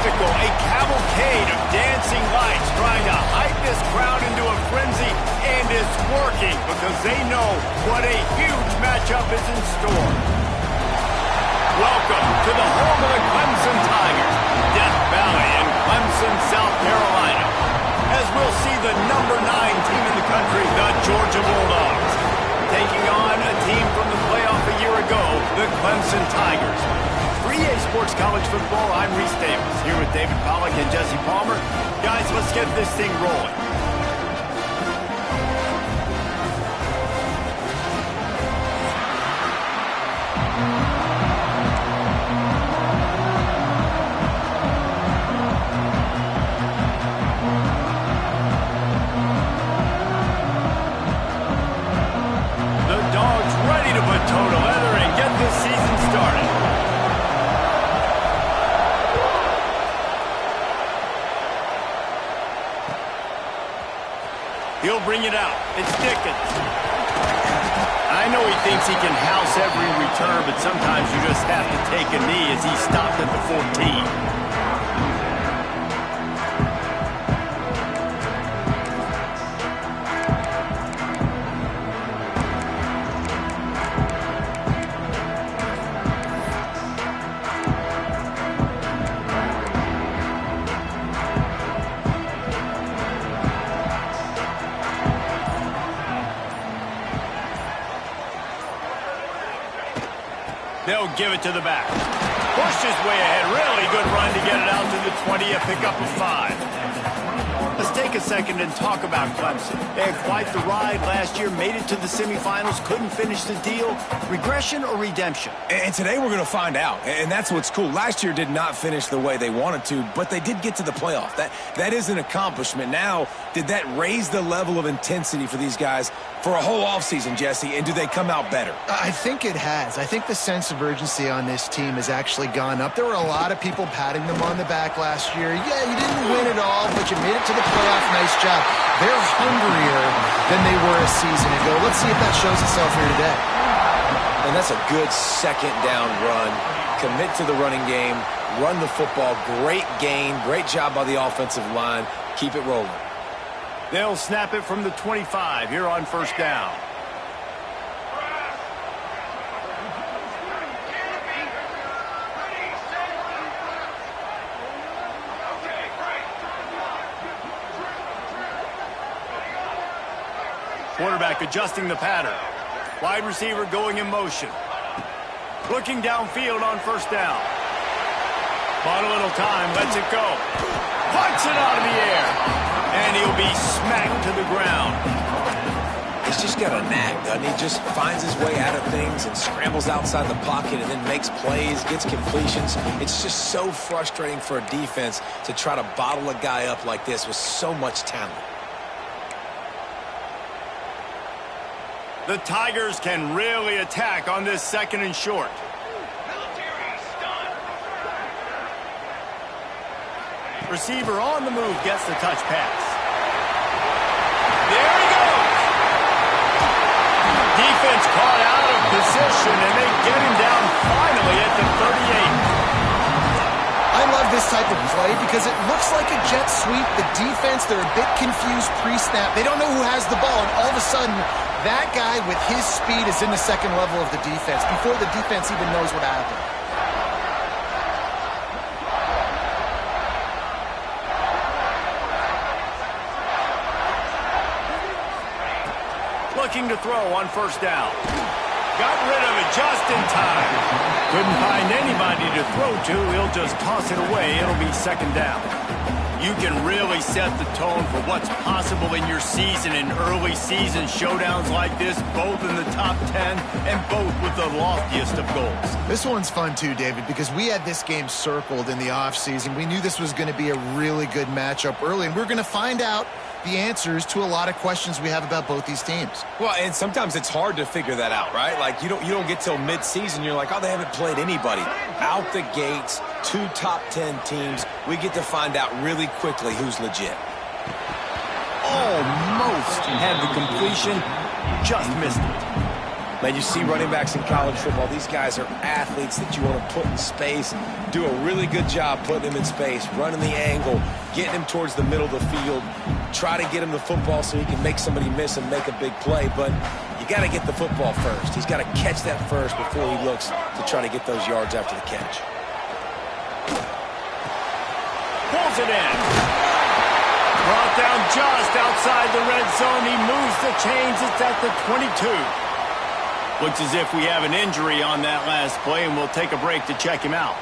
spectacle, a cavalcade of dancing lights trying to hype this crowd into a frenzy, and it's working because they know what a huge matchup is in store. Welcome to the home of the Clemson Tigers, Death Valley in Clemson, South Carolina, as we'll see the number 9 team in the country, the Georgia Bulldogs, taking on a team from the playoff a year ago, the Clemson Tigers. For EA Sports College Football, I'm Reese Davis, here with David Pollack and Jesse Palmer. Guys, let's get this thing rolling. He'll bring it out. It's Dickens. I know he thinks he can house every return, but sometimes you just have to take a knee as he stopped at the 14. They'll give it to the back. Pushed his way ahead. Really good run to get it out to the 20, a pickup of 5. Let's take a second and talk about Clemson. They had quite the ride last year, made it to the semifinals, couldn't finish the deal. Regression or redemption? And today we're going to find out, and that's what's cool. Last year did not finish the way they wanted to, but they did get to the playoff. That is an accomplishment. Now, did that raise the level of intensity for these guys for a whole offseason, Jesse, and do they come out better? I think it has. I think the sense of urgency on this team has actually gone up. There were a lot of people patting them on the back last year. Yeah, you didn't win it all, but you made it to the playoff. Nice job. They're hungrier than they were a season ago. Let's see if that shows itself here today. And that's a good second down run. Commit to the running game, run the football. Great gain. Great job by the offensive line. Keep it rolling. They'll snap it from the 25 here on first down. Quarterback adjusting the pattern. Wide receiver going in motion. Looking downfield on first down. Bought a little time, lets it go. Puts it out of the air. And he'll be smacked to the ground. He's just got a knack, doesn't he? Just finds his way out of things and scrambles outside the pocket and then makes plays, gets completions. It's just so frustrating for a defense to try to bottle a guy up like this with so much talent. The Tigers can really attack on this second and short. Receiver on the move gets the touch pass. There he goes. Defense caught out of position, and they get him down finally at the 38. I love this type of play because it looks like a jet sweep. The defense, they're a bit confused pre-snap. They don't know who has the ball, and all of a sudden, that guy with his speed is in the second level of the defense before the defense even knows what happened. Looking to throw on first down. Got rid of it just in time. Couldn't find anybody to throw to. He'll just toss it away. It'll be second down. You can really set the tone for what's possible in your season in early season showdowns like this, both in the top 10 and both with the loftiest of goals. This one's fun too, David, because we had this game circled in the offseason. We knew this was going to be a really good matchup early, and we're going to find out the answers to a lot of questions we have about both these teams. Well, and sometimes it's hard to figure that out, right? Like you don't get till mid-season, you're like, oh, they haven't played anybody. Out the gates, 2 top 10 teams. We get to find out really quickly who's legit. Almost had the completion, just missed it. Man, you see running backs in college football, these guys are athletes that you want to put in space, do a really good job putting them in space, running the angle, getting him towards the middle of the field, try to get him the football so he can make somebody miss and make a big play, but you got to get the football first. He's got to catch that first before he looks to try to get those yards after the catch. Pulls it in. Brought down just outside the red zone. He moves the chains. It's at the 22. Looks as if we have an injury on that last play, and we'll take a break to check him out.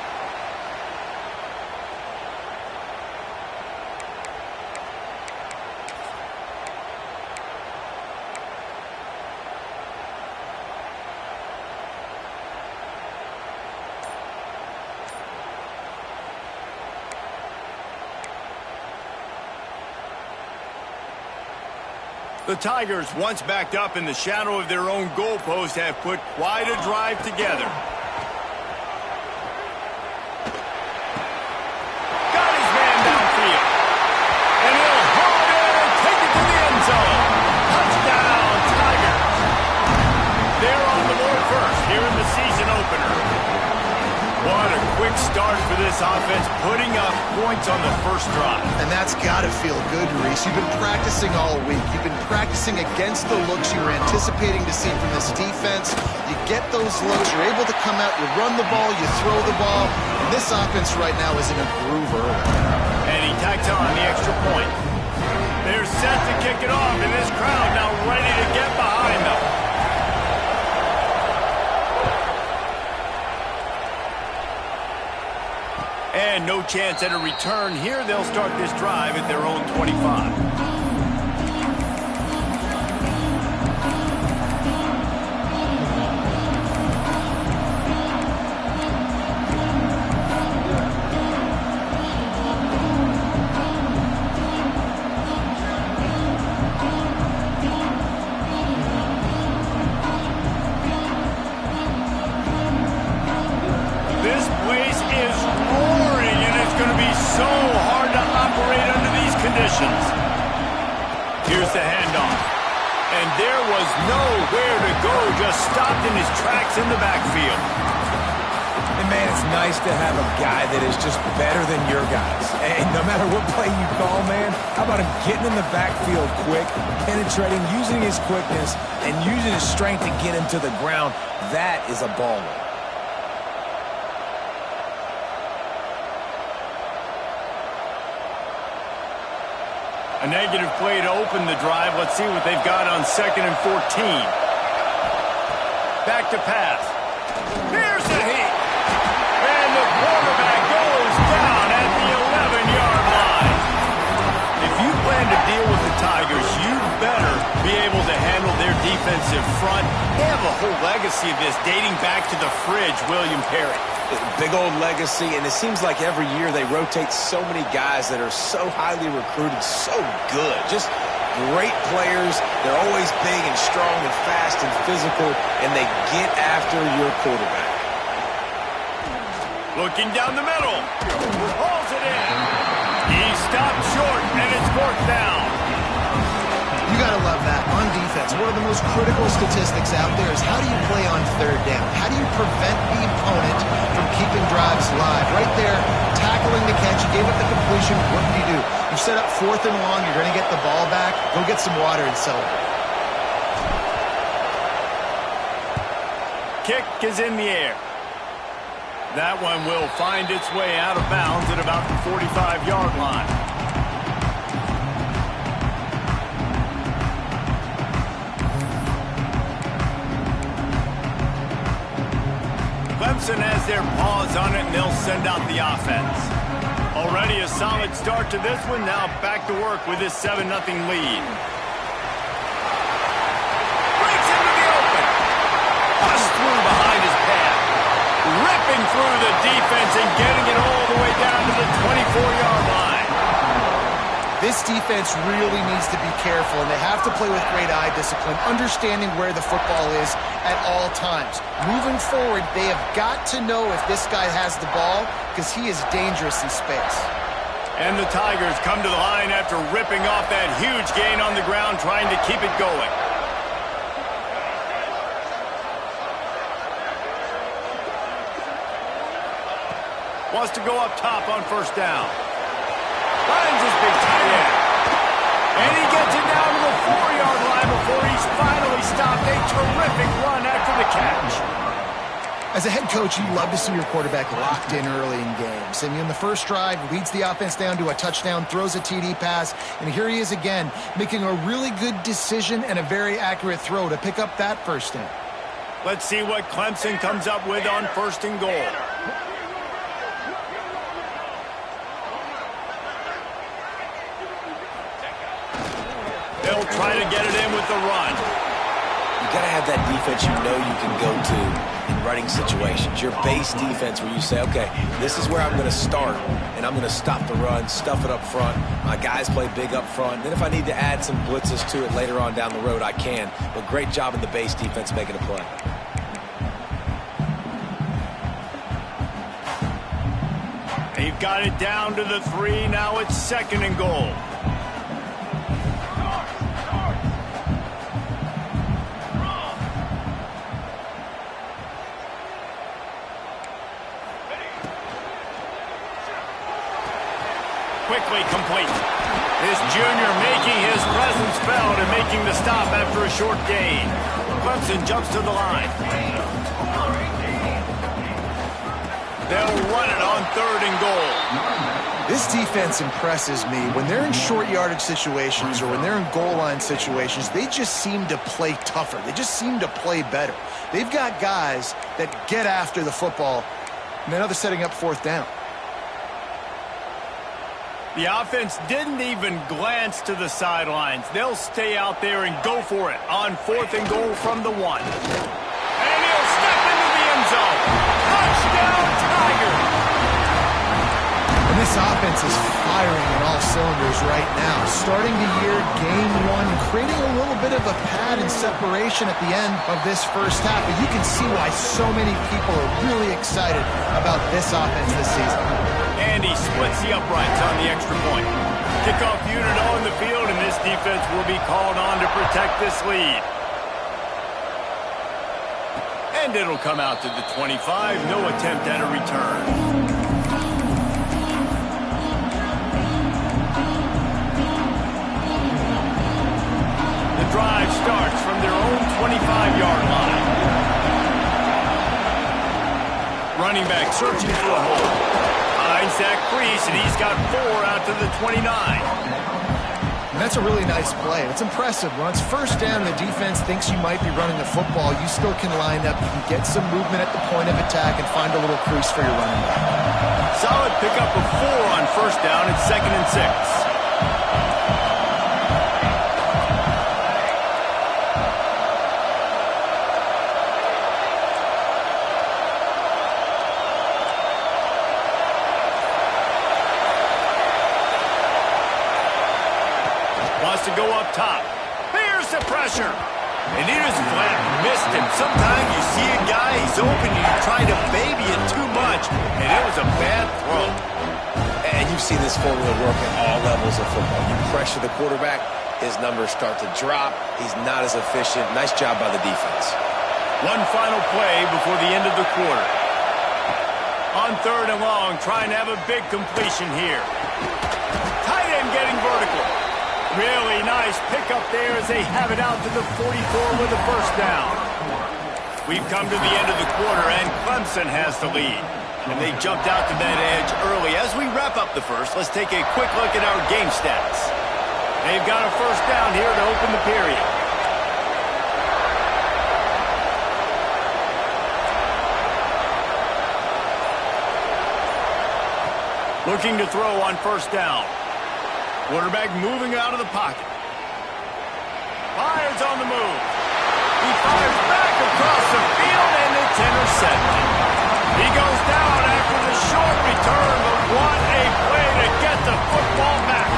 The Tigers, once backed up in the shadow of their own goalpost, have put quite a drive together. Got his man downfield. And he'll haul it in and take it to the end zone. Touchdown, Tigers. They're on the board first here in the season opener. What a quick start for this offense, putting up points on the first drive. And that's got to feel good, Reese. You've been practicing all week. You've been practicing against the looks you were anticipating to see from this defense. You get those looks, you're able to come out, you run the ball, you throw the ball. And this offense right now is in a groove early. And he tacks on the extra point. They're set to kick it off, and this crowd now ready to get behind them. And no chance at a return here. They'll start this drive at their own 25. This place is roaring, and it's going to be so hard to operate under these conditions. Here's the handoff. And there was nowhere to go, just stopped in his tracks in the backfield. And, man, it's nice to have a guy that is just better than your guys. And no matter what play you call, man, how about him getting in the backfield quick, penetrating, using his quickness, and using his strength to get him to the ground. That is a baller. A negative play to open the drive. Let's see what they've got on 2nd and 14. Back to pass. Here's the heat. And the quarterback goes down at the 11-yard line. If you plan to deal with the Tigers, you better be able to handle their defensive front. They have a whole legacy of this dating back to the fridge, William Perry. Big old legacy, and it seems like every year they rotate so many guys that are so highly recruited, so good. Just great players. They're always big and strong and fast and physical, and they get after your quarterback. Looking down the middle. Hauls it in. He stopped short, and it's 4th down. You got to love that. On defense, one of the most critical statistics out there is how do you play on 3rd down? How do you prevent the opponent from keeping drives live? Right there, tackling the catch, you gave up the completion, what do? You set up 4th and long, you're going to get the ball back, go get some water and celebrate. Kick is in the air. That one will find its way out of bounds at about the 45-yard line. Clemson has their paws on it, and they'll send out the offense. Already a solid start to this one. Now back to work with this 7-0 lead. Breaks into the open. Bust through behind his path. Ripping through the defense and getting it all the way down to the 24-yard line. This defense really needs to be careful, and they have to play with great eye discipline, understanding where the football is at all times. Moving forward, they have got to know if this guy has the ball, because he is dangerous in space. And the Tigers come to the line after ripping off that huge gain on the ground, trying to keep it going. Wants to go up top on first down. Finds his big tight end. And he gets it down to the 4-yard line before he's finally stopped. A terrific run after the catch. As a head coach, you love to see your quarterback locked in early in games. And in the first drive, leads the offense down to a touchdown, throws a TD pass, and here he is again, making a really good decision and a very accurate throw to pick up that first down. Let's see what Clemson comes up with on first and goal. They'll try to get it in with the run. You got to have that defense you know you can go to in running situations. Your base defense where you say, okay, this is where I'm going to start, and I'm going to stop the run, stuff it up front. My guys play big up front. And then if I need to add some blitzes to it later on down the road, I can. But great job in the base defense making a play. They've got it down to the 3. Now it's second and goal. Quickly complete. This junior making his presence felt and making the stop after a short gain. Clemson jumps to the line. They'll run it on third and goal. This defense impresses me. When they're in short yardage situations or when they're in goal line situations, they just seem to play tougher. They just seem to play better. They've got guys that get after the football. And now they're setting up fourth down. The offense didn't even glance to the sidelines. They'll stay out there and go for it on fourth and goal from the 1. And he'll step into the end zone. Touchdown, Tigers! And this offense is firing on all cylinders right now. Starting the year, game 1, and creating a little bit of a pad and separation at the end of this first half. But you can see why so many people are really excited about this offense this season. And he splits the uprights on the extra point. Kickoff unit on the field, and this defense will be called on to protect this lead. And it'll come out to the 25. No attempt at a return. The drive starts from their own 25-yard line. Running back searching for a hole. Finds that crease, and he's got 4 out to the 29. And that's a really nice play. It's impressive. When it's first down, the defense thinks you might be running the football. You still can line up. You can get some movement at the point of attack and find a little crease for your running back. Solid pickup of 4 on first down. It's second and 6. To go up top. Here's the pressure. And he just flat missed him. Sometimes you see a guy, he's open, and you try to baby it too much, and it was a bad throw. And you've seen this formula work at all levels of football. You pressure the quarterback, his numbers start to drop. He's not as efficient. Nice job by the defense. One final play before the end of the quarter. On third and long, trying to have a big completion here. Tight end getting vertical. Really nice pickup there as they have it out to the 44 with a first down. We've come to the end of the quarter, and Clemson has the lead. And they jumped out to that edge early. As we wrap up the first, let's take a quick look at our game stats. They've got a first down here to open the period. Looking to throw on first down. Quarterback moving out of the pocket. Fires on the move. He fires back across the field, and it's intercepted. He goes down after the short return, but what a play to get the football back.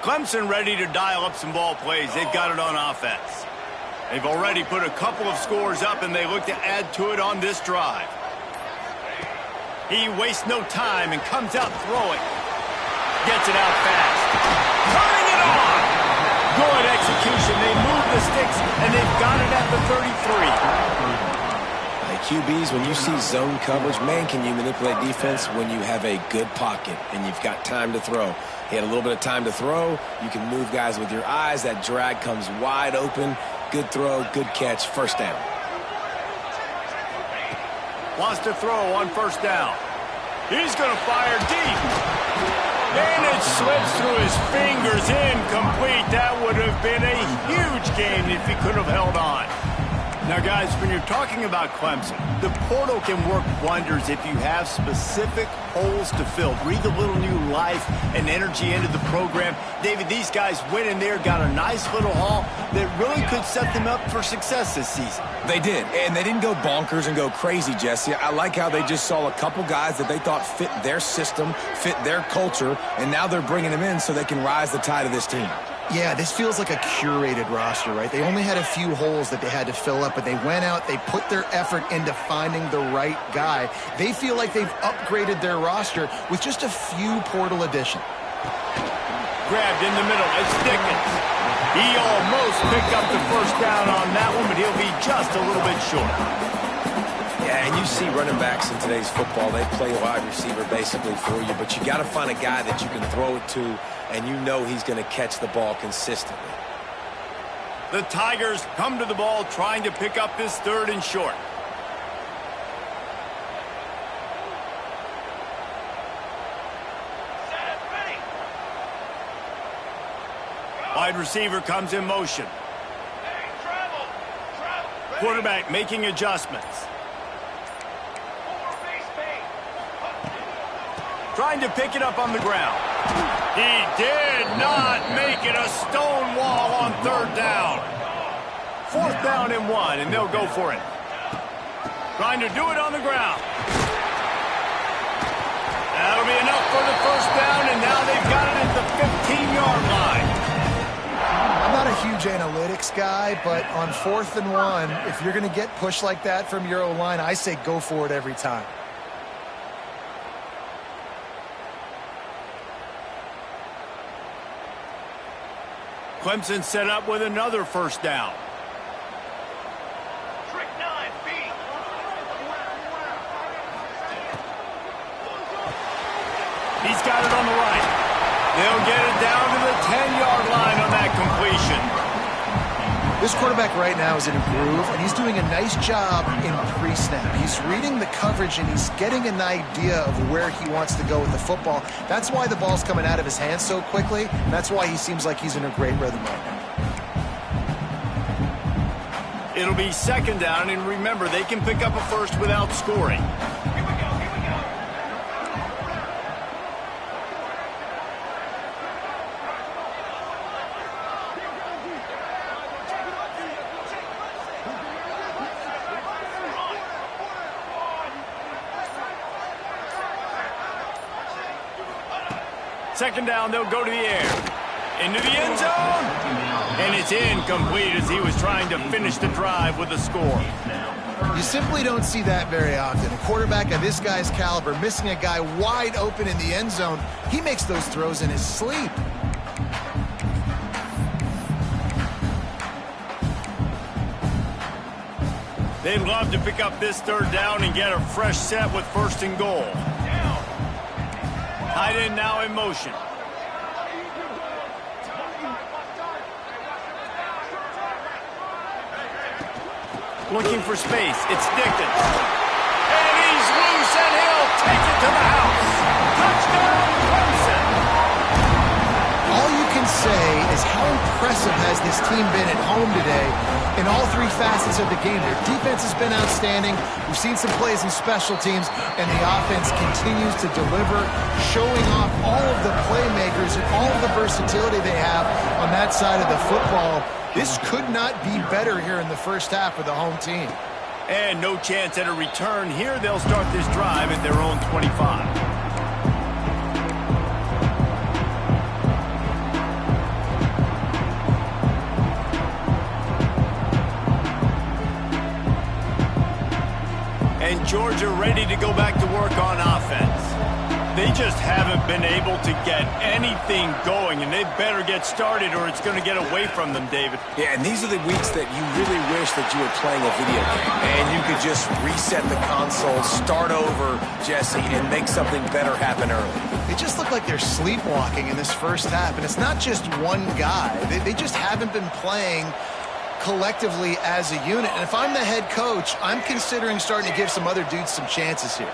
Clemson ready to dial up some ball plays. They've got it on offense. They've already put a couple of scores up, and they look to add to it on this drive. He wastes no time and comes out throwing. Gets it out fast. Turning it on! Good execution. They move the sticks, and they've got it at the 33. QBs, when you see zone coverage, man, can you manipulate defense when you have a good pocket and you've got time to throw. He had a little bit of time to throw. You can move guys with your eyes. That drag comes wide open. Good throw, good catch, first down. Wants to throw on first down. He's going to fire deep. And it slips through his fingers, incomplete. That would have been a huge game if he could have held on. Now, guys, when you're talking about Clemson, the portal can work wonders if you have specific holes to fill. Breathe a little new life and energy into the program. David, these guys went in there, got a nice little haul that really could set them up for success this season. They did, and they didn't go bonkers and go crazy, Jesse. I like how they just saw a couple guys that they thought fit their system, fit their culture, and now they're bringing them in so they can rise the tide of this team. Yeah, this feels like a curated roster, right? They only had a few holes that they had to fill up, but they went out, they put their effort into finding the right guy. They feel like they've upgraded their roster with just a few portal additions. Grabbed in the middle, it's Dickens. He almost picked up the first down on that one, but he'll be just a little bit short. Yeah, and you see running backs in today's football, they play wide receiver basically for you, but you got to find a guy that you can throw it to, and you know he's going to catch the ball consistently. The Tigers come to the ball trying to pick up this third and short. Wide receiver comes in motion. Quarterback making adjustments. Trying to pick it up on the ground. He did not make it a stone wall on third down. Fourth down and 1, and they'll go for it. Trying to do it on the ground. That'll be enough for the first down, and now they've got it at the 15-yard line. I'm not a huge analytics guy, but on 4th and 1, if you're going to get pushed like that from your O-line, I say go for it every time. Clemson set up with another first down. Trick 9B. He's got it on the right. They'll get it down to the 10-yard line on that completion. This quarterback right now is in a groove, and he's doing a nice job in pre-snap. He's reading the coverage, and he's getting an idea of where he wants to go with the football. That's why the ball's coming out of his hands so quickly, and that's why he seems like he's in a great rhythm right now. It'll be second down, and remember, they can pick up a first without scoring. Second down, they'll go to the air. Into the end zone. And it's incomplete as he was trying to finish the drive with a score. You simply don't see that very often. A quarterback of this guy's caliber missing a guy wide open in the end zone. He makes those throws in his sleep. They'd love to pick up this third down and get a fresh set with first and goal. Tight end now in motion. Looking for space. It's Dickens. And he's loose, and he'll take it to the house. Touchdown, Clemson. All you can say is how impressive has this team been at home today in all three facets of the game. Their defense has been outstanding. We've seen some plays in special teams, and the offense continues to deliver, showing off all of the playmakers and all of the versatility they have on that side of the football. This could not be better here in the first half for the home team. And no chance at a return here. They'll start this drive at their own 25. And Georgia ready to go back to work on offense. They just haven't been able to get anything going, and they better get started or it's going to get away from them, David. Yeah, and these are the weeks that you really wish that you were playing a video game and you could just reset the console, start over, Jesse, and make something better happen early. They just look like they're sleepwalking in this first half, and it's not just one guy. They just haven't been playing collectively as a unit. And if I'm the head coach, I'm considering starting to give some other dudes some chances here.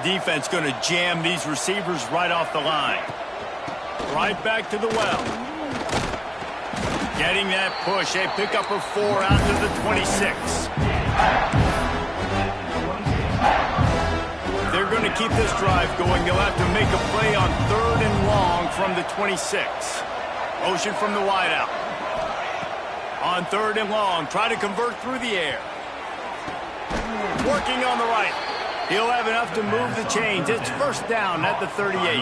Defense going to jam these receivers right off the line. Right back to the well. Getting that push. A pickup of 4 out to the 26. They're going to keep this drive going. They'll have to make a play on 3rd and long from the 26. Motion from the wideout. On 3rd and long, try to convert through the air. Working on the right. He'll have enough to move the chains. It's first down at the 38.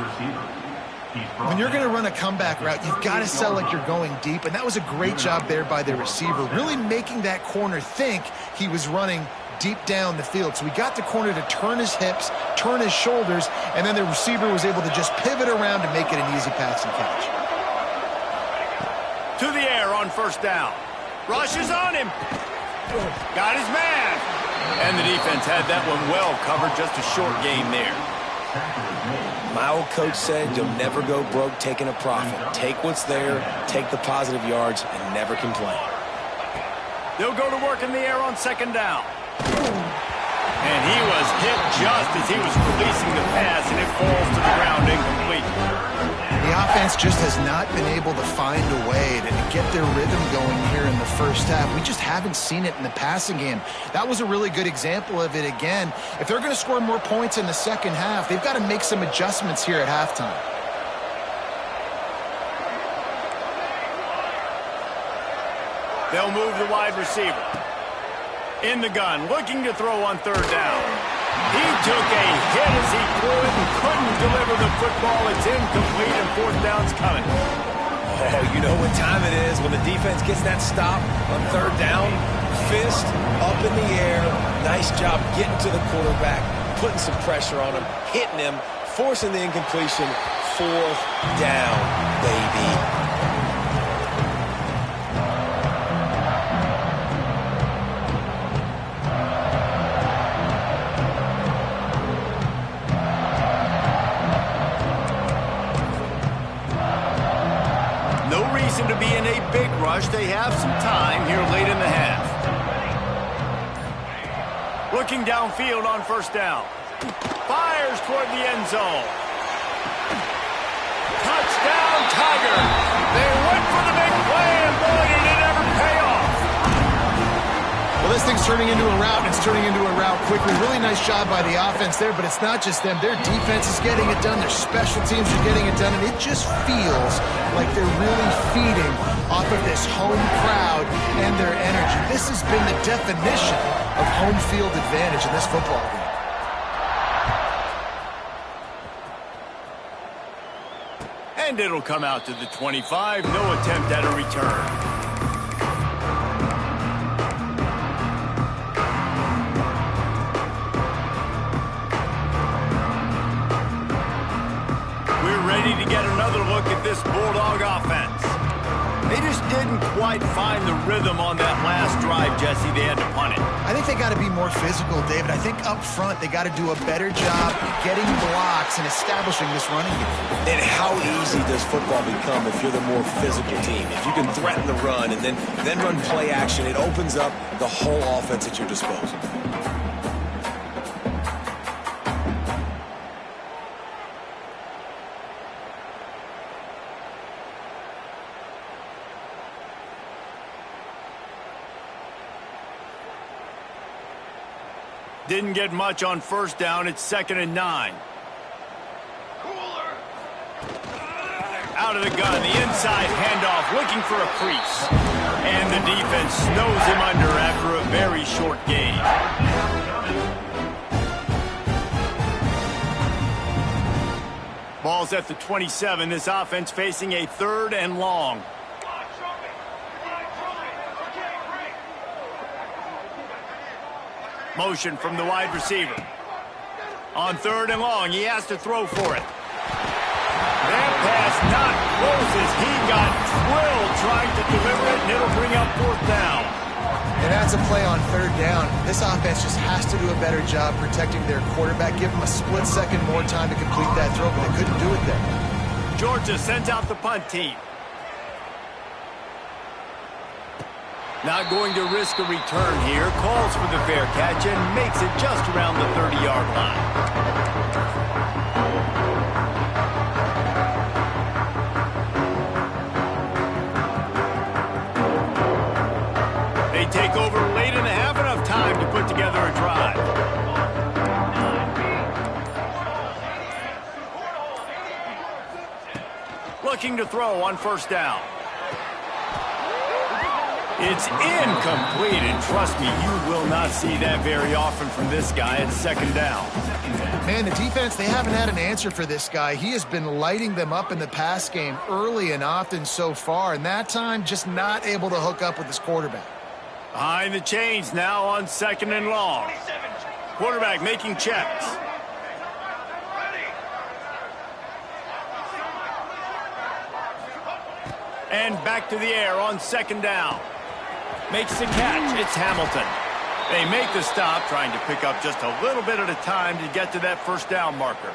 When you're going to run a comeback route, you've got to sell like you're going deep, and that was a great job there by the receiver, really making that corner think he was running deep down the field. So we got the corner to turn his hips, turn his shoulders, and then the receiver was able to just pivot around and make it an easy pass and catch. To the air on first down. Rushes on him. Got his man. And the defense had that one well covered. Just a short game there. My old coach said you'll never go broke taking a profit. Take what's there, take the positive yards, and never complain. They'll go to work in the air on 2nd down. And he was hit just as he was releasing the pass, and it falls to the ground incomplete. The offense just has not been able to find a way to get their rhythm going here in the first half. We just haven't seen it in the passing game. That was a really good example of it again. If they're going to score more points in the second half, they've got to make some adjustments here at halftime. They'll move the wide receiver. In the gun, looking to throw on 3rd down. He took a hit as he threw it and couldn't deliver the football. It's incomplete, and 4th down's coming. Oh, you know what time it is when the defense gets that stop on 3rd down. Fist up in the air. Nice job getting to the quarterback, putting some pressure on him, hitting him, forcing the incompletion. 4th down, baby. To be in a big rush. They have some time here late in the half. Looking downfield on 1st down. Fires toward the end zone. Touchdown, Tiger. They went for the big play, and boy, did it ever pay off. Well, this thing's turning into a route, and it's turning into a route quickly. Really nice job by the offense there, but it's not just them. Their defense is getting it done. Their special teams are getting it done, and it just feels like they're really feeding off of this home crowd and their energy. This has been the definition of home field advantage in this football game. And it'll come out to the 25. No attempt at a return. Ready to get another look at this Bulldog offense. They just didn't quite find the rhythm on that last drive, Jesse. They had to punt it. I think they got to be more physical, David. I think up front they got to do a better job getting blocks and establishing this running game. And how easy does football become if you're the more physical team? If you can threaten the run and then run play action, it opens up the whole offense at your disposal. Didn't get much on 1st down. It's 2nd and 9. Out of the gun, the inside handoff, looking for a crease. And the defense snows him under after a very short gain. Ball's at the 27. This offense facing a 3rd and long. Motion from the wide receiver. On 3rd and long, he has to throw for it. That pass not close as he got drilled trying to deliver it, and it'll bring up 4th down. And that's a play on 3rd down. This offense just has to do a better job protecting their quarterback. Give them a split second more time to complete that throw, but they couldn't do it there. Georgia sends out the punt team. Not going to risk a return here. Calls for the fair catch and makes it just around the 30-yard line. They take over late in the half, enough time to put together a drive. Looking to throw on 1st down. It's incomplete, and trust me, you will not see that very often from this guy at 2nd down. Man, the defense, they haven't had an answer for this guy. He has been lighting them up in the pass game early and often so far, and that time just not able to hook up with his quarterback. Behind the chains now on 2nd and long. Quarterback making checks. And back to the air on 2nd down. Makes the catch. It's Hamilton. They make the stop, trying to pick up just a little bit at a time to get to that 1st down marker.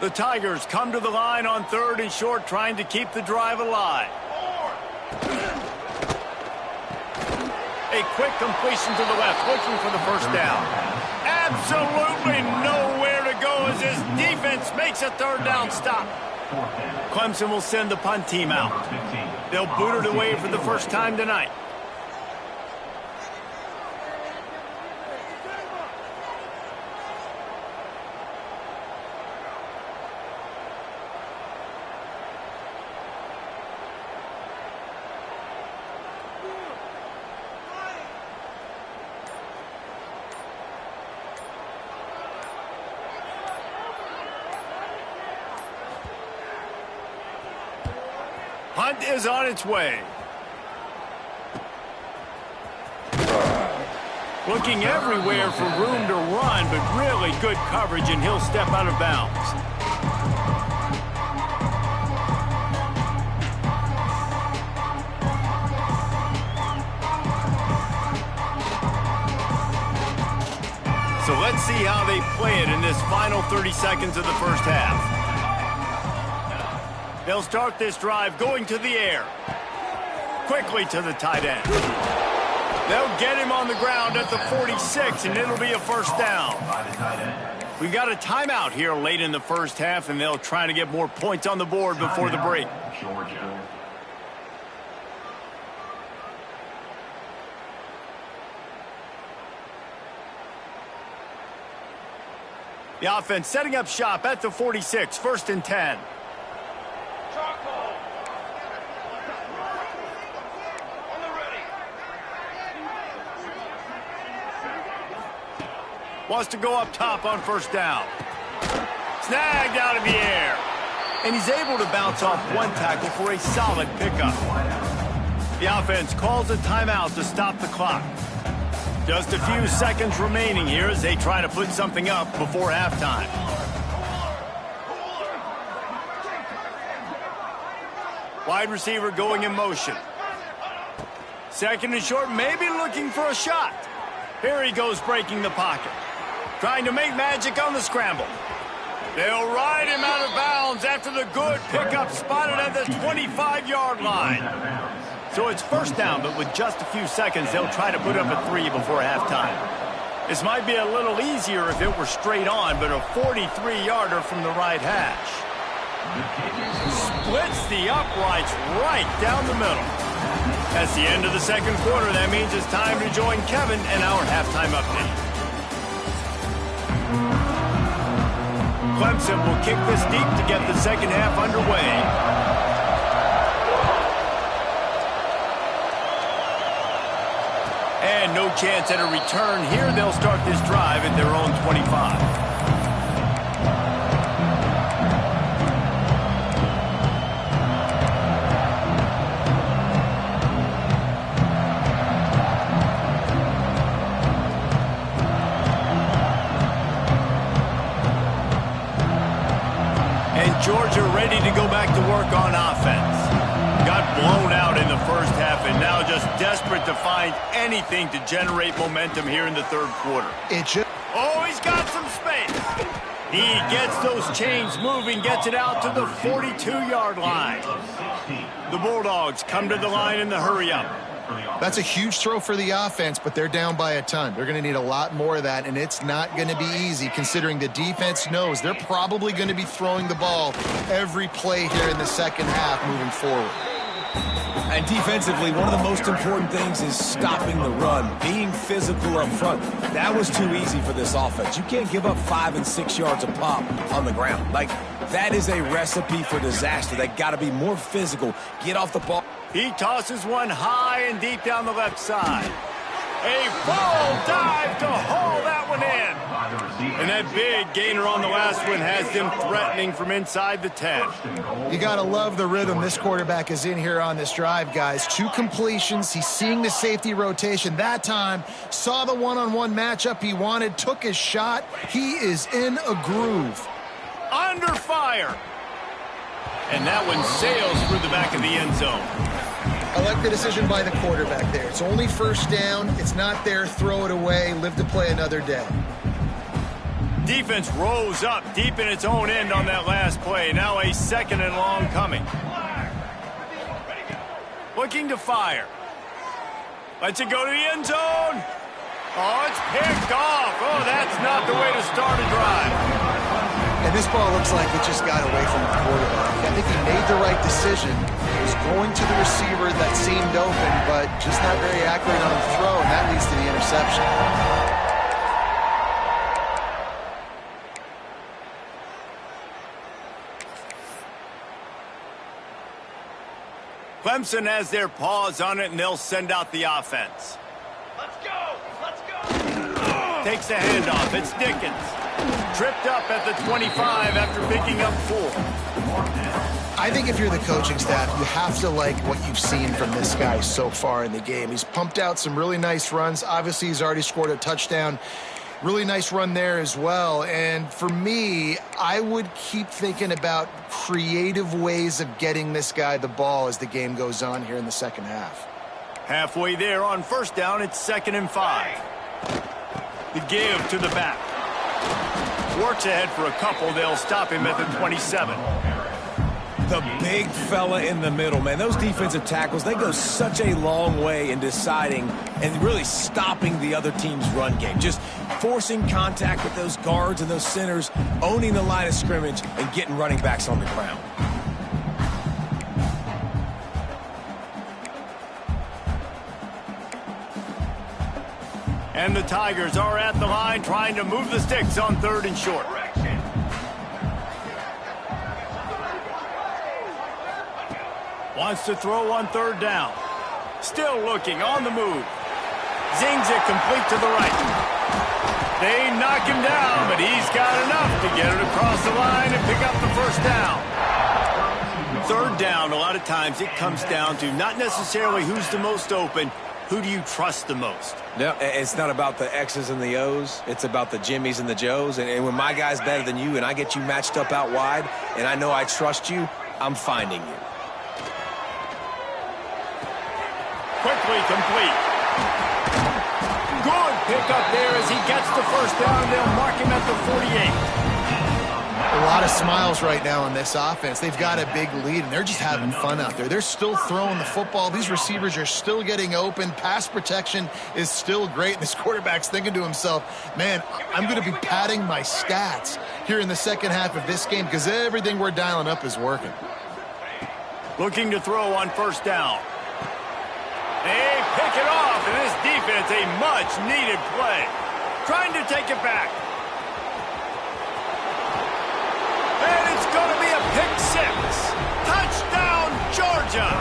The Tigers come to the line on 3rd and short, trying to keep the drive alive. A quick completion to the left, looking for the 1st down. Absolutely nowhere to go as his defense makes a 3rd down stop. Clemson will send the punt team out. They'll boot it away for the first time tonight. Punt is on its way. Looking everywhere for room to run, but really good coverage, and he'll step out of bounds. So let's see how they play it in this final 30 seconds of the 1st half. They'll start this drive going to the air. Quickly to the tight end. They'll get him on the ground at the 46, and it'll be a 1st down. We've got a timeout here late in the 1st half, and they'll try to get more points on the board before the break. The offense setting up shop at the 46, 1st and 10. Wants to go up top on 1st down. Snagged out of the air. And he's able to bounce off 1 tackle for a solid pickup. The offense calls a timeout to stop the clock. Just a few seconds remaining here as they try to put something up before halftime. Wide receiver going in motion. 2nd and short, maybe looking for a shot. Here he goes, breaking the pocket. Trying to make magic on the scramble. They'll ride him out of bounds after the good pickup spotted at the 25-yard line. So it's 1st down, but with just a few seconds, they'll try to put up a 3 before halftime. This might be a little easier if it were straight on, but a 43-yarder from the right hash. Splits the uprights right down the middle. That's the end of the 2nd quarter. That means it's time to join Kevin and our halftime update. Clemson will kick this deep to get the 2nd half underway. And no chance at a return here. They'll start this drive at their own 25. Georgia ready to go back to work on offense. Got blown out in the first half and now just desperate to find anything to generate momentum here in the third quarter. Oh, he's got some space. He gets those chains moving, gets it out to the 42-yard line. The Bulldogs come to the line in the hurry-up. That's a huge throw for the offense, but they're down by a ton. They're going to need a lot more of that, and it's not going to be easy considering the defense knows they're probably going to be throwing the ball every play here in the second half moving forward. And defensively, one of the most important things is stopping the run, being physical up front. That was too easy for this offense. You can't give up 5 and 6 yards a pop on the ground. Like, that is a recipe for disaster. They got to be more physical, get off the ball. He tosses one high and deep down the left side. A full dive to haul that one in. And that big gainer on the last one has them threatening from inside the 10. You got to love the rhythm this quarterback is in here on this drive, guys. 2 completions. He's seeing the safety rotation that time. Saw the one-on-one matchup he wanted. Took his shot. He is in a groove. Under fire. And that one sails through the back of the end zone. I like the decision by the quarterback there. It's only first down. It's not there. Throw it away. Live to play another day. Defense rose up deep in its own end on that last play. Now a 2nd and long coming. Looking to fire. Lets it go to the end zone. Oh, it's picked off. Oh, that's not the way to start a drive. And this ball looks like it just got away from the quarterback. I think he made the right decision. He was going to the receiver that seemed open, but just not very accurate on the throw, and that leads to the interception. Clemson has their paws on it, and they'll send out the offense. Let's go! Let's go! Takes a handoff. It's Dickens. Tripped up at the 25 after picking up 4. I think if you're the coaching staff, you have to like what you've seen from this guy so far in the game. He's pumped out some really nice runs. Obviously, he's already scored a touchdown. Really nice run there as well. And for me, I would keep thinking about creative ways of getting this guy the ball as the game goes on here in the second half. Halfway there on first down, it's 2nd and 5. The give to the back. Works ahead for a couple. They'll stop him at the 27. The big fella in the middle, man. Those defensive tackles, they go such a long way in deciding and really stopping the other team's run game. Just forcing contact with those guards and those centers, owning the line of scrimmage, and getting running backs on the ground. And the Tigers are at the line trying to move the sticks on 3rd and short. Wants to throw on 3rd down. Still looking on the move. Zings it complete to the right. They knock him down, but he's got enough to get it across the line and pick up the first down. 3rd down, a lot of times it comes down to not necessarily who's the most open, who do you trust the most? No, it's not about the X's and the O's. It's about the Jimmies and the Joes. And when my guy's better than you and I get you matched up out wide and I know I trust you, I'm finding you. Quickly complete. Good pickup there as he gets the first down. They'll mark him at the 48. A lot of smiles right now on this offense. They've got a big lead, and they're just having fun out there. They're still throwing the football. These receivers are still getting open. Pass protection is still great. And this quarterback's thinking to himself, man, I'm going to be padding my stats here in the second half of this game because everything we're dialing up is working. Looking to throw on first down. They pick it off, and this defense, a much-needed play. Trying to take it back. And it's going to be a pick 6. Touchdown, Georgia.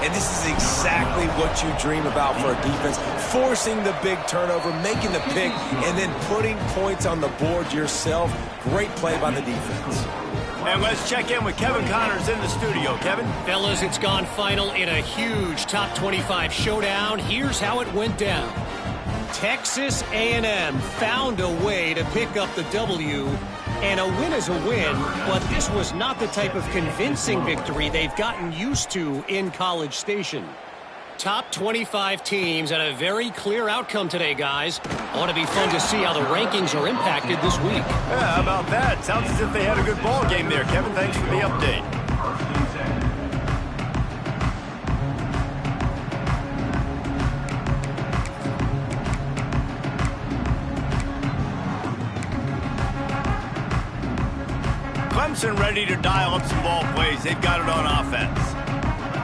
And this is exactly what you dream about for a defense. Forcing the big turnover, making the pick, and then putting points on the board yourself. Great play by the defense. And let's check in with Kevin Connors in the studio. Kevin? Fellas, it's gone final in a huge top 25 showdown. Here's how it went down. Texas A&M found a way to pick up the W And a win is a win, but this was not the type of convincing victory they've gotten used to in College Station. Top 25 teams and a very clear outcome today, guys. Ought to be fun to see how the rankings are impacted this week. Yeah, how about that? Sounds as if they had a good ball game there. Kevin, thanks for the update. Clemson ready to dial up some ball plays. They've got it on offense.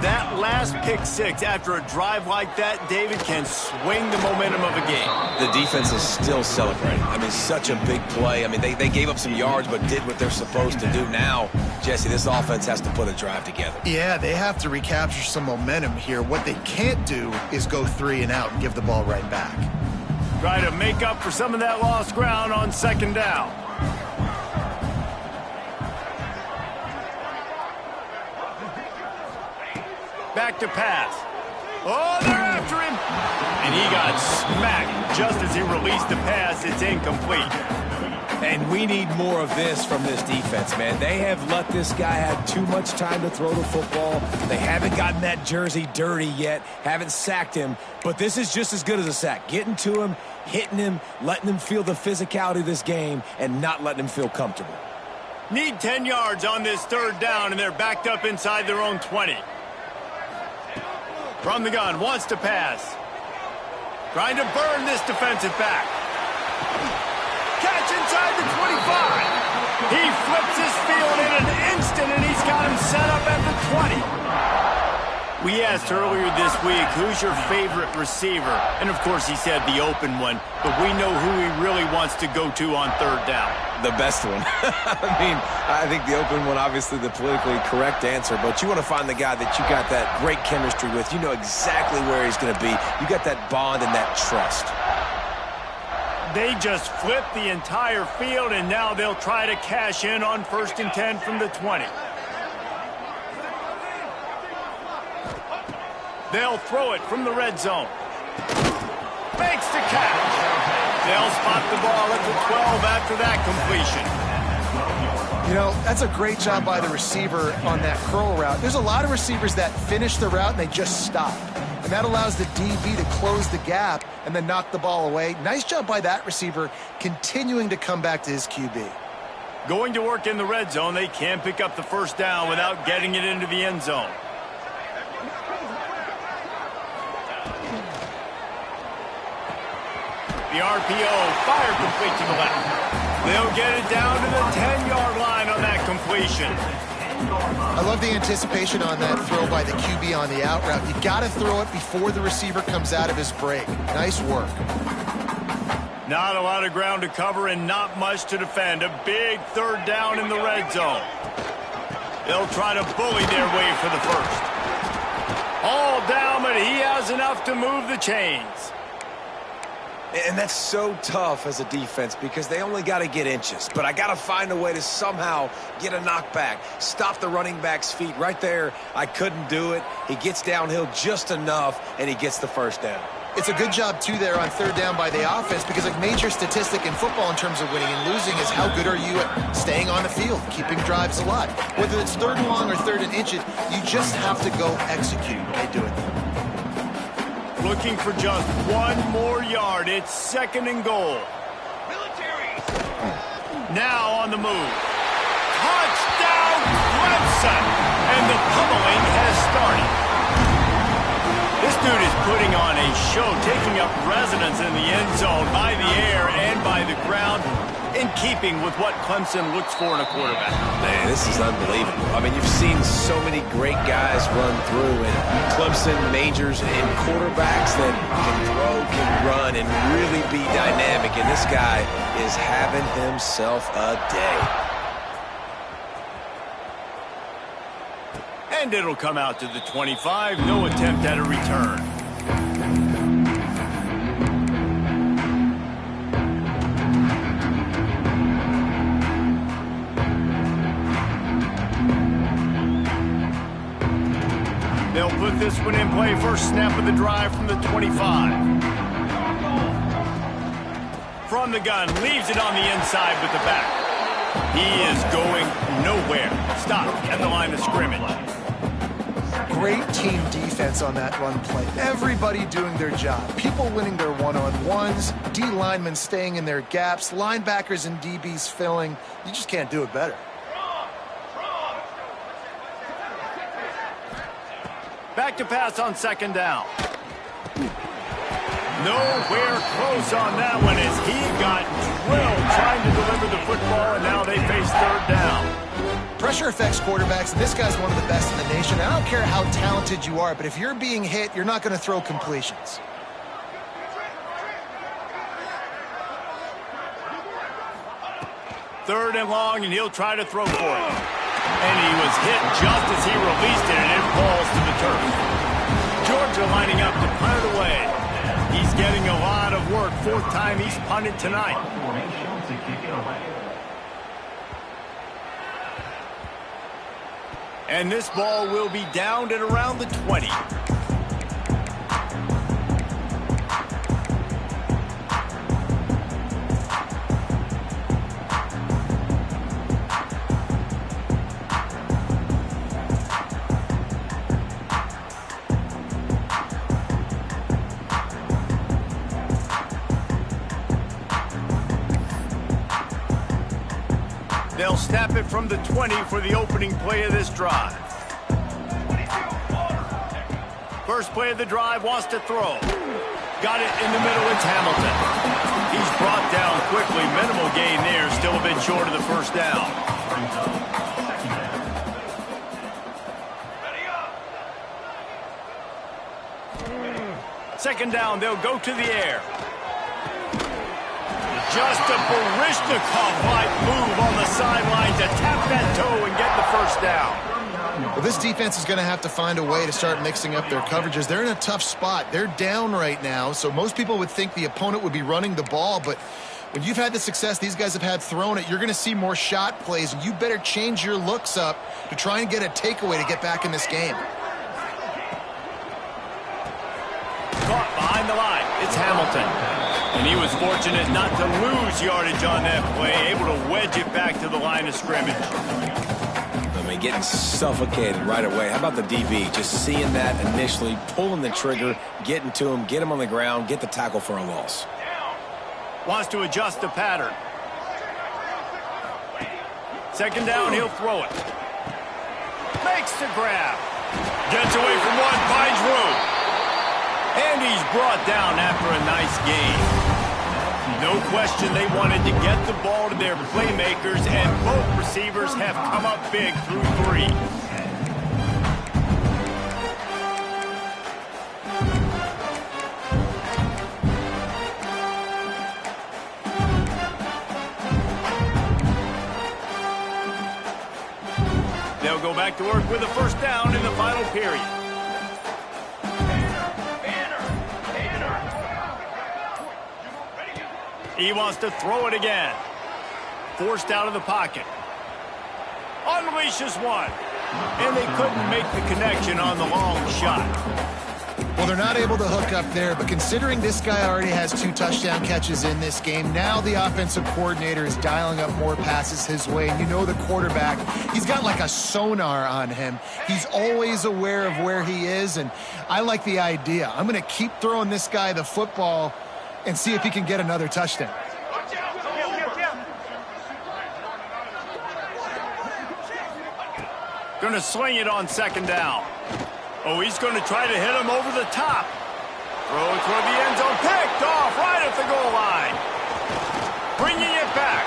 That last pick six after a drive like that, David, can swing the momentum of a game. The defense is still celebrating. I mean, such a big play. I mean, they gave up some yards but did what they're supposed to do. Now, Jesse, this offense has to put a drive together. Yeah, they have to recapture some momentum here. What they can't do is go 3 and out and give the ball right back. Try to make up for some of that lost ground on second down. Back to pass. Oh, they're after him. And he got smacked just as he released the pass. It's incomplete. And we need more of this from this defense, man. They have let this guy have too much time to throw the football. They haven't gotten that jersey dirty yet, haven't sacked him. But this is just as good as a sack. Getting to him, hitting him, letting him feel the physicality of this game, and not letting him feel comfortable. Need 10 yards on this third down, and they're backed up inside their own 20. From the gun, wants to pass. Trying to burn this defensive back. Catch inside the 25. He flips his field in an instant, and he's got him set up at the 20. We asked earlier this week, who's your favorite receiver? And, of course, he said the open one, but we know who he really wants to go to on third down. The best one. I mean, I think the open one, obviously the politically correct answer, but you want to find the guy that you got that great chemistry with. You know exactly where he's going to be. You got that bond and that trust. They just flipped the entire field, and now they'll try to cash in on 1st and 10 from the 20. They'll throw it from the red zone. Makes the catch. They'll spot the ball at the 12 after that completion. You know, that's a great job by the receiver on that curl route. There's a lot of receivers that finish the route and they just stop. And that allows the DB to close the gap and then knock the ball away. Nice job by that receiver continuing to come back to his QB. Going to work in the red zone, they can pick up the first down without getting it into the end zone. The RPO, fire complete to the left. They'll get it down to the 10-yard line on that completion. I love the anticipation on that throw by the QB on the out route. You got to throw it before the receiver comes out of his break. Nice work. Not a lot of ground to cover and not much to defend. A big third down in the red zone. They'll try to bully their way for the first. All down, but he has enough to move the chains. And that's so tough as a defense because they only got to get inches. But I got to find a way to somehow get a knockback, stop the running back's feet right there. I couldn't do it. He gets downhill just enough, and he gets the first down. It's a good job, too, there on third down by the offense because a major statistic in football in terms of winning and losing is how good are you at staying on the field, keeping drives alive. Whether it's third and long or third and inches, you just have to go execute. They do it. Looking for just one more yard. It's 2nd and goal. Now on the move. Touchdown, Clemson! And the pummeling has started. This dude is putting on a show, taking up residence in the end zone by the air and by the ground, in keeping with what Clemson looks for in a quarterback. Man, this is unbelievable. I mean, you've seen so many great guys run through, and Clemson majors in quarterbacks that can throw, can run, and really be dynamic, and this guy is having himself a day. And it'll come out to the 25. No attempt at a return. They'll put this one in play. First snap of the drive from the 25. From the gun, leaves it on the inside with the back. He is going nowhere. Stop at the line of scrimmage. Great team defense on that run play. Everybody doing their job. People winning their one-on-ones, D linemen staying in their gaps, linebackers and DBs filling. You just can't do it better. Back to pass on second down. Nowhere close on that one as he got drilled trying to deliver the football, and now they face third down. Pressure affects quarterbacks, and this guy's one of the best in the nation. I don't care how talented you are, but if you're being hit, you're not going to throw completions. Third and long, and he'll try to throw for it. And he was hit just as he released it, and it falls to the turf. Georgia lining up to punt it away. He's getting a lot of work. Fourth time he's punted tonight. And this ball will be downed at around the 20. They'll snap it from the 20 for the opening play of this drive. First play of the drive, wants to throw. Got it in the middle, it's Hamilton. He's brought down quickly. Minimal gain there, still a bit short of the first down. Second down, they'll go to the air. Just a Baryshnikov-like move on the sideline to tap that toe and get the first down. Well, this defense is going to have to find a way to start mixing up their coverages. They're in a tough spot. They're down right now, so most people would think the opponent would be running the ball, but when you've had the success these guys have had throwing it, you're going to see more shot plays, and you better change your looks up to try and get a takeaway to get back in this game. Caught behind the line. It's Hamilton. And he was fortunate not to lose yardage on that play, able to wedge it back to the line of scrimmage. I mean, getting suffocated right away. How about the DB? Just seeing that initially, pulling the trigger, getting to him, get him on the ground, get the tackle for a loss. Wants to adjust the pattern. Second down, he'll throw it. Makes the grab. Gets away from one, finds room. And he's brought down after a nice gain. No question they wanted to get the ball to their playmakers, and both receivers have come up big through three. They'll go back to work with a first down in the final period. He wants to throw it again. Forced out of the pocket. Unleashes one. And they couldn't make the connection on the long shot. Well, they're not able to hook up there, but considering this guy already has 2 touchdown catches in this game, now the offensive coordinator is dialing up more passes his way. And you know the quarterback, he's got like a sonar on him. He's always aware of where he is, and I like the idea. I'm going to keep throwing this guy the football and see if he can get another touchdown. Going to sling it on second down. Oh, he's going to try to hit him over the top. Throw it toward the end zone. Picked off right at the goal line. Bringing it back.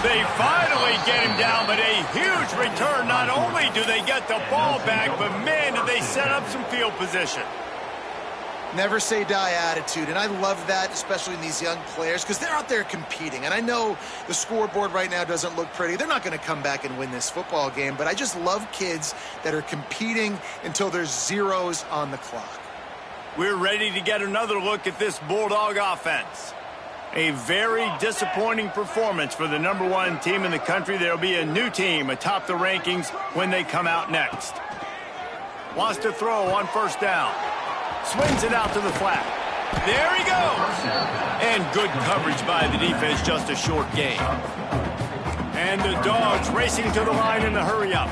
They finally get him down, but a huge return. Not only do they get the ball back, but man, did they set up some field position. Never say die attitude, and I love that, especially in these young players, because they're out there competing. And I know the scoreboard right now doesn't look pretty. They're not going to come back and win this football game, but I just love kids that are competing until there's zeros on the clock. We're ready to get another look at this Bulldog offense. A very disappointing performance for the #1 team in the country. There'll be a new team atop the rankings when they come out next. Wants to throw on first down. Swings it out to the flat. There he goes. And good coverage by the defense, just a short gain. And the Dogs racing to the line in the hurry-up.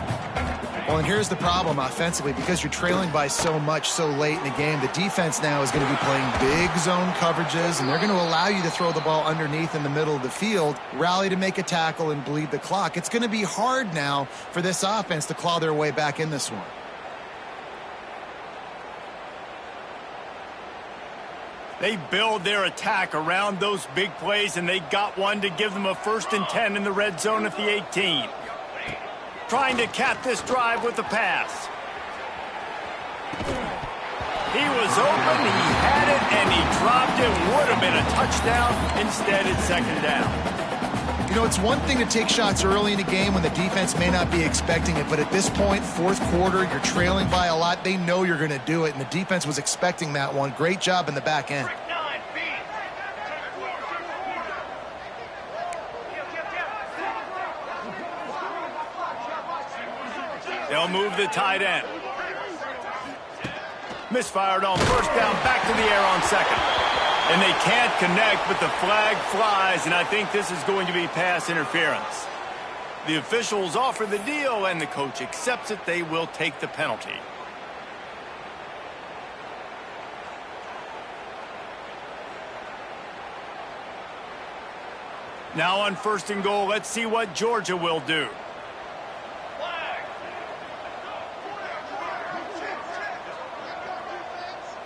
Well, and here's the problem offensively. Because you're trailing by so much so late in the game, the defense now is going to be playing big zone coverages, and they're going to allow you to throw the ball underneath in the middle of the field, rally to make a tackle, and bleed the clock. It's going to be hard now for this offense to claw their way back in this one. They build their attack around those big plays, and they got one to give them a 1st and 10 in the red zone at the 18. Trying to cap this drive with the pass. He was open, he had it, and he dropped it. Would have been a touchdown. Instead, it's 2nd down. You know, it's one thing to take shots early in a game when the defense may not be expecting it, but at this point, 4th quarter, you're trailing by a lot. They know you're going to do it, and the defense was expecting that one. Great job in the back end. They'll move the tight end. Misfired on 1st down, back to the air on 2nd. And they can't connect, but the flag flies, and I think this is going to be pass interference. The officials offer the deal, and the coach accepts it. They will take the penalty. Now on 1st and goal, let's see what Georgia will do.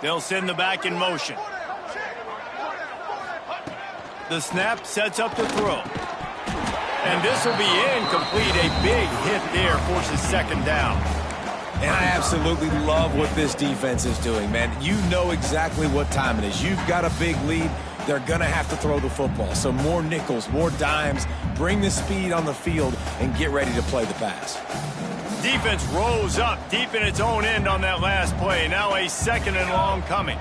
They'll send the back in motion. The snap sets up the throw. And this will be incomplete. A big hit there forces 2nd down. And I absolutely love what this defense is doing, man. You know exactly what time it is. You've got a big lead. They're going to have to throw the football. So more nickels, more dimes. Bring the speed on the field and get ready to play the pass. Defense rose up deep in its own end on that last play. Now a 2nd and long coming.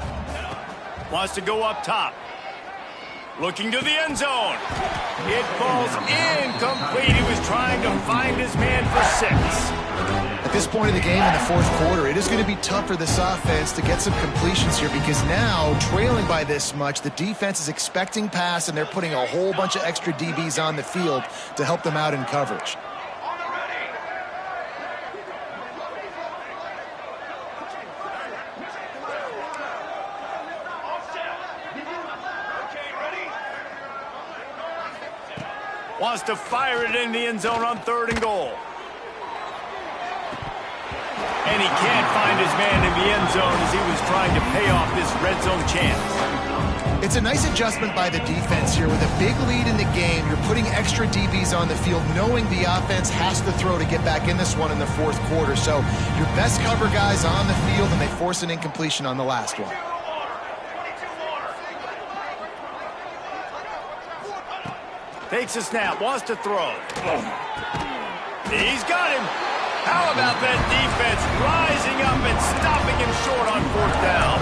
Wants to go up top. Looking to the end zone. It falls incomplete. He was trying to find his man for 6. At this point of the game in the 4th quarter, it is going to be tough for this offense to get some completions here because now, trailing by this much, the defense is expecting pass, and they're putting a whole bunch of extra DBs on the field to help them out in coverage. Wants to fire it in the end zone on 3rd and goal. And he can't find his man in the end zone as he was trying to pay off this red zone chance. It's a nice adjustment by the defense here. With a big lead in the game, you're putting extra DBs on the field, knowing the offense has to throw to get back in this one in the 4th quarter. So your best cover guys on the field, and they force an incompletion on the last one. Takes a snap, wants to throw. He's got him. How about that defense rising up and stopping him short on 4th down?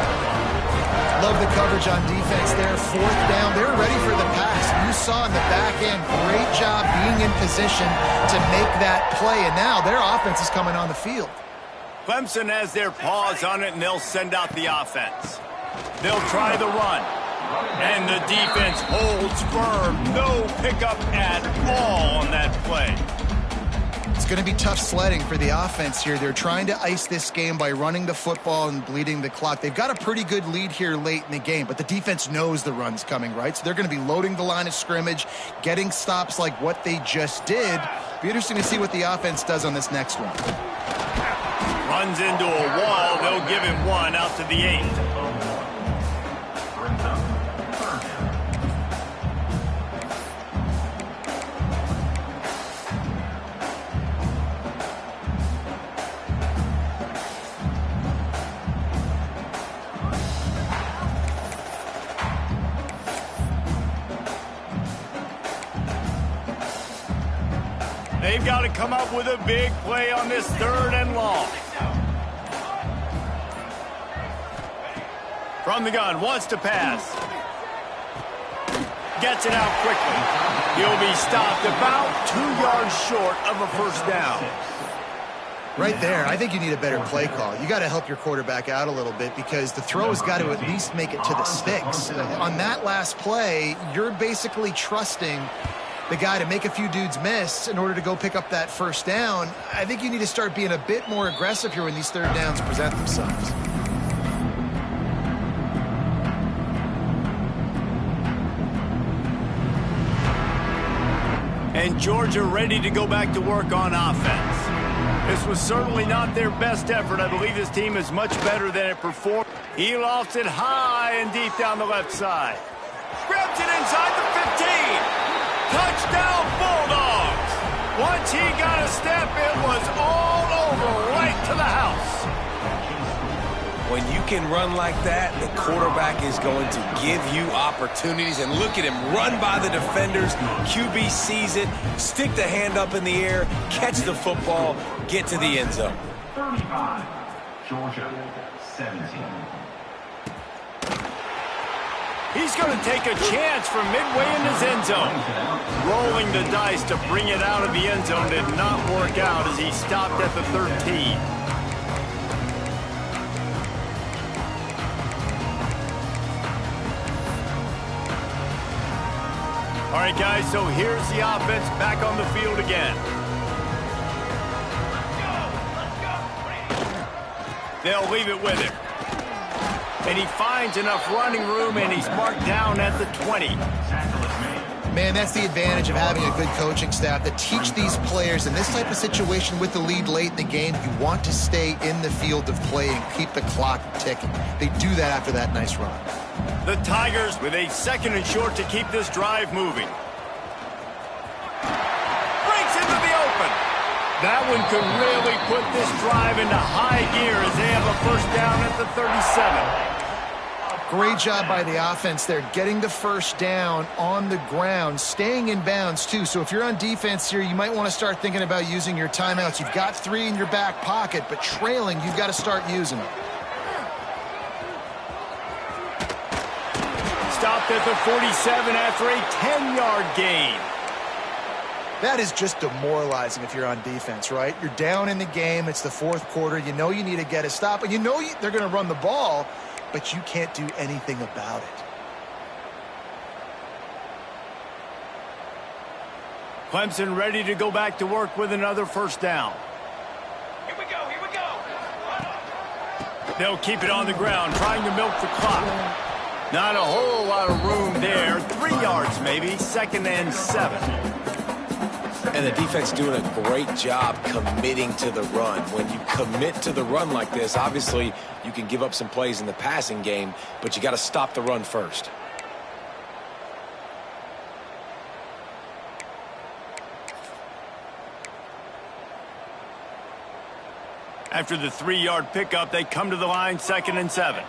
Love the coverage on defense there. 4th down, they're ready for the pass. You saw in the back end, great job being in position to make that play, and now their offense is coming on the field. Clemson has their paws on it, and they'll send out the offense. They'll try the run. And the defense holds firm. No pickup at all on that play. It's going to be tough sledding for the offense here. They're trying to ice this game by running the football and bleeding the clock. They've got a pretty good lead here late in the game, but the defense knows the run's coming, right? So they're going to be loading the line of scrimmage, getting stops like what they just did. Be interesting to see what the offense does on this next one. Runs into a wall. They'll give him one out to the 8. They've got to come up with a big play on this 3rd and long. From the gun, wants to pass. Gets it out quickly. He'll be stopped about 2 yards short of a 1st down. Right there, I think you need a better play call. You got to help your quarterback out a little bit because the throw has got to at least make it to the sticks. On that last play, you're basically trusting the guy to make a few dudes miss in order to go pick up that first down. I think you need to start being a bit more aggressive here when these third downs present themselves. And Georgia ready to go back to work on offense. This was certainly not their best effort. I believe this team is much better than it performed. He lofts it high and deep down the left side. Grabs it inside the 15. Touchdown Bulldogs. Once he got a step, it was all over right to the house. When you can run like that, the quarterback is going to give you opportunities. And look at him run by the defenders. QB sees it, stick the hand up in the air, catch the football, get to the end zone. 35, Georgia, 17. He's going to take a chance from midway in his end zone. Rolling the dice to bring it out of the end zone did not work out as he stopped at the 13. All right, guys, so here's the offense back on the field again. They'll leave it with him. And he finds enough running room, and he's marked down at the 20. Man, that's the advantage of having a good coaching staff that teach these players in this type of situation with the lead late in the game. You want to stay in the field of play and keep the clock ticking. They do that after that nice run. The Tigers with a 2nd and short to keep this drive moving. Breaks into the open. That one could really put this drive into high gear as they have a first down at the 37. Great job by the offense there, getting the first down on the ground, staying in bounds too. So if you're on defense here, you might want to start thinking about using your timeouts. You've got 3 in your back pocket, but trailing, you've got to start using them. Stopped at the 47 after a 10-yard gain. That is just demoralizing if you're on defense, right? You're down in the game. It's the 4th quarter. You know you need to get a stop, and you know they're going to run the ball, but you can't do anything about it. Clemson ready to go back to work with another first down. Here we go, here we go. They'll keep it on the ground, trying to milk the clock. Not a whole lot of room there. 3 yards maybe, 2nd and 7. And the defense doing a great job committing to the run. When you commit to the run like this, obviously you can give up some plays in the passing game, but you got to stop the run first. After the 3-yard pickup, they come to the line, 2nd and 7.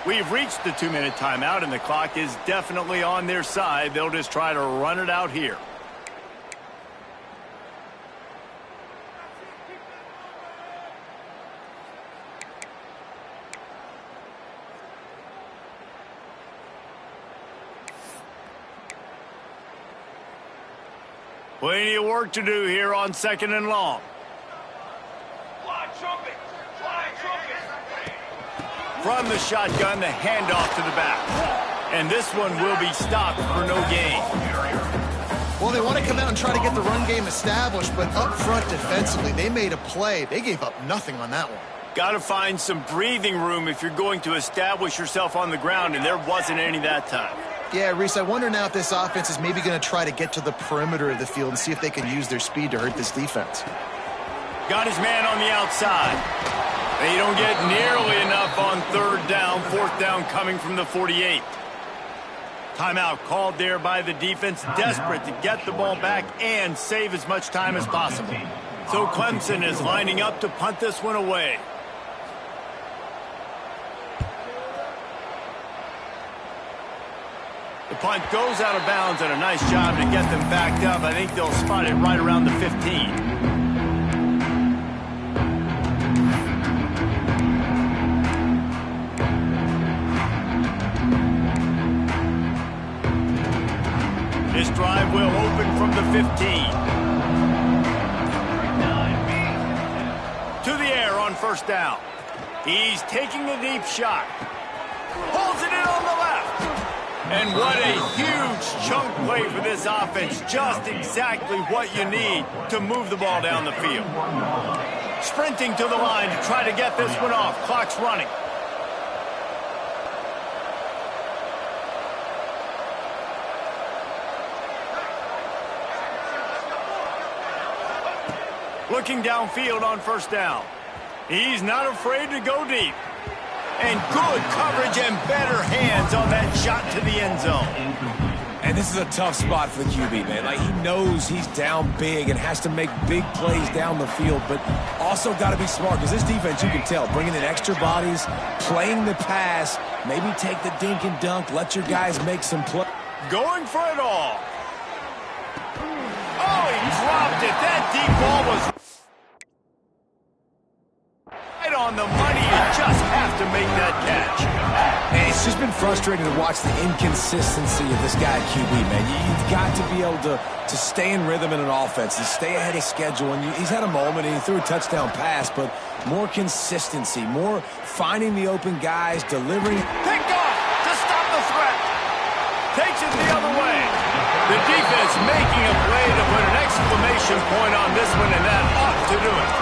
We've reached the 2-minute timeout, and the clock is definitely on their side. They'll just try to run it out here. Plenty of work to do here on 2nd and long. From the shotgun, the handoff to the back. And this one will be stopped for no gain. Well, they want to come out and try to get the run game established, but up front defensively, they made a play. They gave up nothing on that one. Got to find some breathing room if you're going to establish yourself on the ground, and there wasn't any that time. Yeah, Reese, I wonder now if this offense is maybe going to try to get to the perimeter of the field and see if they can use their speed to hurt this defense. Got his man on the outside. They don't get nearly enough on 3rd down. 4th down coming from the 48. Timeout called there by the defense, desperate to get the ball back and save as much time as possible. So Clemson is lining up to punt this one away. The punt goes out of bounds, and a nice job to get them backed up. I think they'll spot it right around the 15. This drive will open from the 15. first down. He's taking the deep shot. Pulls it in on the left. And what a huge chunk play for this offense. Just exactly what you need to move the ball down the field. Sprinting to the line to try to get this one off. Clock's running. Looking downfield on first down. He's not afraid to go deep. And good coverage and better hands on that shot to the end zone. And this is a tough spot for the QB, man. Like, he knows he's down big and has to make big plays down the field, but also got to be smart, because this defense, you can tell, bringing in extra bodies, playing the pass, maybe take the dink and dunk, let your guys make some plays. Going for it all. Oh, he dropped it. That deep ball was right on the money. You just have to make that catch. And it's just been frustrating to watch the inconsistency of this guy at QB, man. You've got to be able to stay in rhythm in an offense and stay ahead of schedule. And he's had a moment, and he threw a touchdown pass, but more consistency, more finding the open guys, delivering. Picked off to stop the threat. Takes it the other way. The defense making a play to put an exclamation point on this one, and that ought to do it.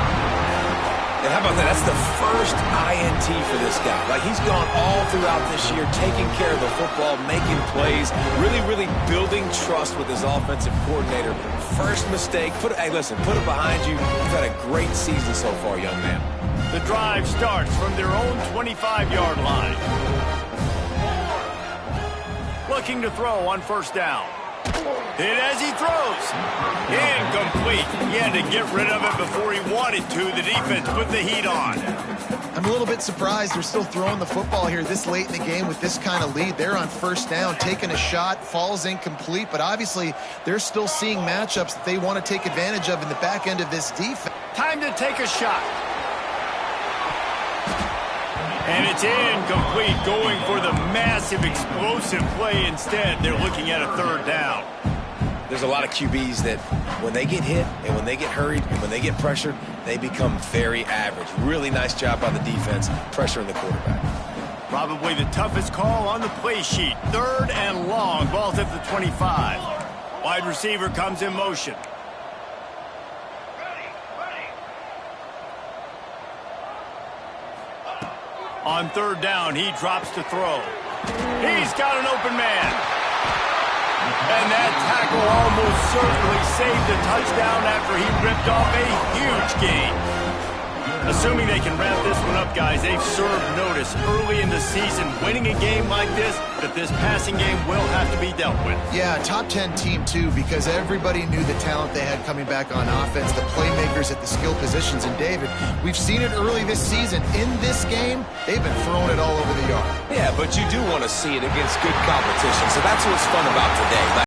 And how about that? That's the first INT for this guy. Like, he's gone all throughout this year, taking care of the football, making plays, really building trust with his offensive coordinator. First mistake. Hey, listen, put it behind you. You've had a great season so far, young man. The drive starts from their own 25-yard line. Looking to throw on first down. Hit as he throws. Incomplete. He had to get rid of it before he wanted to. The defense put the heat on. I'm a little bit surprised they're still throwing the football here this late in the game with this kind of lead. They're on first down, taking a shot, falls incomplete, but obviously they're still seeing matchups that they want to take advantage of in the back end of this defense. Time to take a shot. And it's incomplete, going for the massive explosive play instead. They're looking at a third down. There's a lot of QBs that when they get hit and when they get hurried and when they get pressured, they become very average. Really nice job by the defense, pressuring the quarterback. Probably the toughest call on the play sheet. Third and long, ball's at the 25. Wide receiver comes in motion. On third down, he drops to throw. He's got an open man. And that tackle almost certainly saved a touchdown after he ripped off a huge gain. Assuming they can wrap this one up, guys, they've served notice early in the season. Winning a game like this, that this passing game will have to be dealt with. Yeah, top 10 team, too, because everybody knew the talent they had coming back on offense, the playmakers at the skill positions. And, David, we've seen it early this season. In this game, they've been throwing it all over the yard. Yeah, but you do want to see it against good competition, so that's what's fun about today.